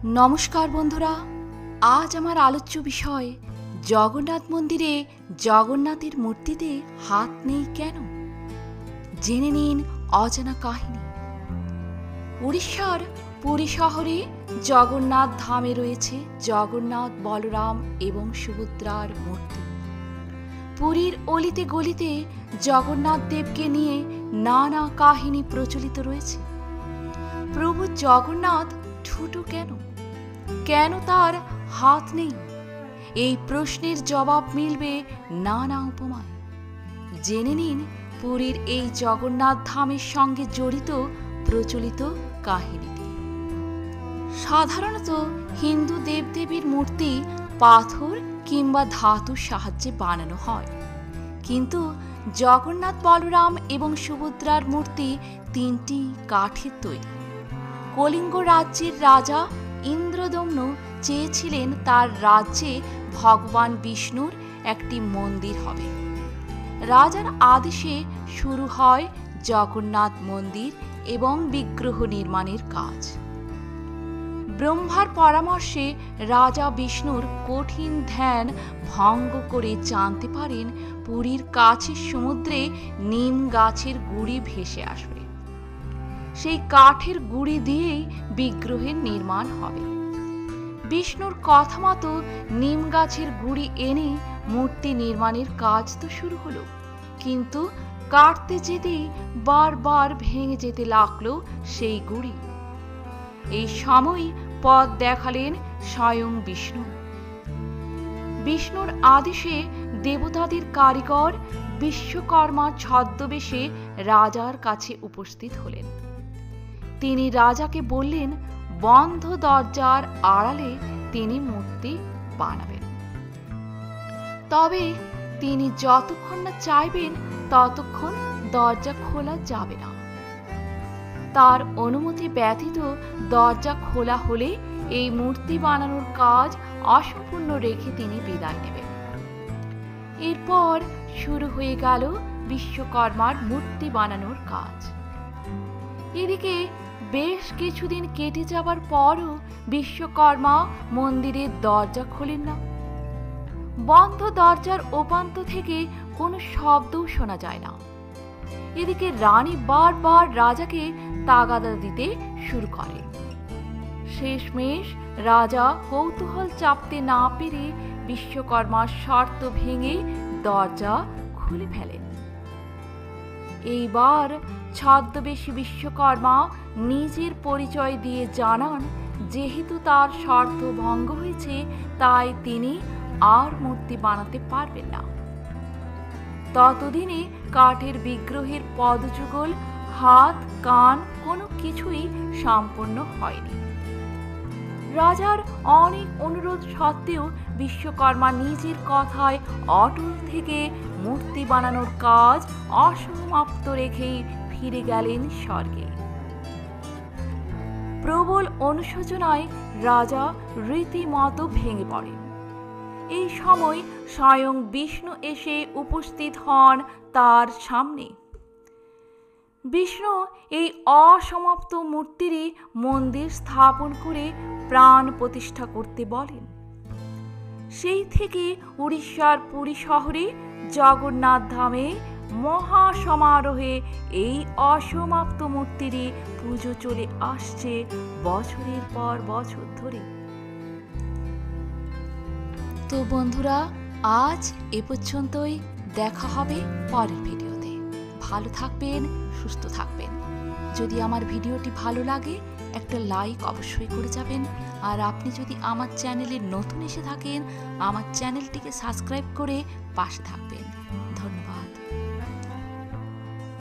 নমস্কার বন্ধুরা, আজ আমার আলোচ্য বিষয় জগন্নাথ মন্দিরে জগন্নাথের মূর্তিতে হাত নেই কেন? জেনে নিন অজানা কাহিনী। উড়িষ্যার পুরী শহরে জগন্নাথ ধামে রয়েছে জগন্নাথ, বলরাম এবং সুভদ্রার মূর্তি। পুরীর অলিতে গলিতে জগন্নাথ দেবকে নিয়ে নানা কাহিনী প্রচলিত রয়েছে। প্রভু জগন্নাথ ছোটো কেন? কেন তার হাত নেই? এই প্রশ্নের জবাব মিলবে নানা উপমায়। জেনে নিন পুরীর এই জগন্নাথ ধামের সঙ্গে জড়িত প্রচলিত কাহিনীটি। সাধারণত হিন্দু দেবদেবীর মূর্তি পাথর কিংবা ধাতুর সাহায্যে বানানো হয়, কিন্তু জগন্নাথ, বলরাম এবং সুভদ্রার মূর্তি তিনটি কাঠের তৈরি। কলিঙ্গ রাজ্যের রাজা ইন্দ্রদম্ন চেয়েছিলেন তার রাজ্যে ভগবান বিষ্ণুর একটি মন্দির হবে। রাজার আদেশে শুরু হয় জগন্নাথ মন্দির এবং বিগ্রহ নির্মাণের কাজ। ব্রহ্মার পরামর্শে রাজা বিষ্ণুর কঠিন ধ্যান ভঙ্গ করে জানতে পারেন পুরীর কাছের সমুদ্রে নিম গাছের গুড়ি ভেসে আসবে। সেই কাঠের গুড়ি দিয়েই বিগ্রহের নির্মাণ হবে। বিষ্ণুর কথা মতো নিম গাছের গুড়ি এনে মূর্তি নির্মাণের কাজ তো শুরু হলো, কিন্তু কাটতে যেতেই বারবার ভেঙে যেতে লাগলো সেই গুড়ি। এই সময় পথ দেখালেন স্বয়ং বিষ্ণু। বিষ্ণুর আদেশে দেবতাদের কারিগর বিশ্বকর্মা ছদ্মবেশে রাজার কাছে উপস্থিত হলেন। তিনি রাজাকে বললেন বন্ধ দরজার আড়ালে তিনি মূর্তি বানাবেন, তবে তিনি যতক্ষণ না চাইবেন ততক্ষণ দরজা খোলা যাবে না। তার অনুমতি ব্যতীত দরজা খোলা হলে এই মূর্তি বানানোর কাজ অসম্পূর্ণ রেখে তিনি বিদায় নেবেন। এরপর শুরু হয়ে গেল বিশ্বকর্মার মূর্তি বানানোর কাজ। এদিকে বেশ কিছুদিন কেটে যাবার পরও বিশ্বকর্মা মন্দিরের দরজা খোলেন না। বন্ধ দরজার ওপান্ত থেকে কোনো শব্দও শোনা যায় না। এদিকে রানী বারবার রাজাকে তাগাদা দিতে শুরু করে। শেষমেশ রাজা কৌতূহল চাপতে না পেরে বিশ্বকর্মার শর্ত ভেঙে দরজা খুলে ফেলেন। এইবার ছদ্মবেশী বিশ্বকর্মা নিজের পরিচয় দিয়ে জানান যেহেতু তার শর্ত ভঙ্গ হয়েছে, তাই তিনি আর মূর্তি বানাতে পারবেন না। ততদিনে কাঠের বিগ্রহের পদযুগল, হাত, কান কোনো কিছুই সম্পন্ন হয়নি। রাজার অনেক অনুরোধ সত্ত্বেও বিশ্বকর্মা নিজের কথায় অটল থেকে মূর্তি বানানোর কাজ অসমাপ্ত রেখেই ফিরে গেলেন স্বর্গে। প্রবল অনুশোচনায় রাজা রীতিমতো ভেঙে পড়েন। এই সময় স্বয়ং বিষ্ণু এসে উপস্থিত হন তার সামনে। বিষ্ণু এই অসমাপ্ত মূর্তিরই মন্দির স্থাপন করে প্রাণ প্রতিষ্ঠা করতে বলেন। সেই থেকে উড়িষ্যার পুরী শহরে জগন্নাথ ধামে মহা সমারোহে এই অসমাপ্ত মূর্তিরই পুজো চলে আসছে বছরের পর বছর ধরে। তো বন্ধুরা, আজ এ পর্যন্তই। দেখা হবে পরের ভিডিওতে। ভালো থাকবেন, সুস্থ থাকবেন। যদি আমার ভিডিওটি ভালো লাগে একটা লাইক অবশ্যই করে যাবেন। আর আপনি যদি আমার চ্যানেলে নতুন এসে থাকেন, আমার চ্যানেলটিকে সাবস্ক্রাইব করে পাশে থাকবেন। ধন্যবাদ।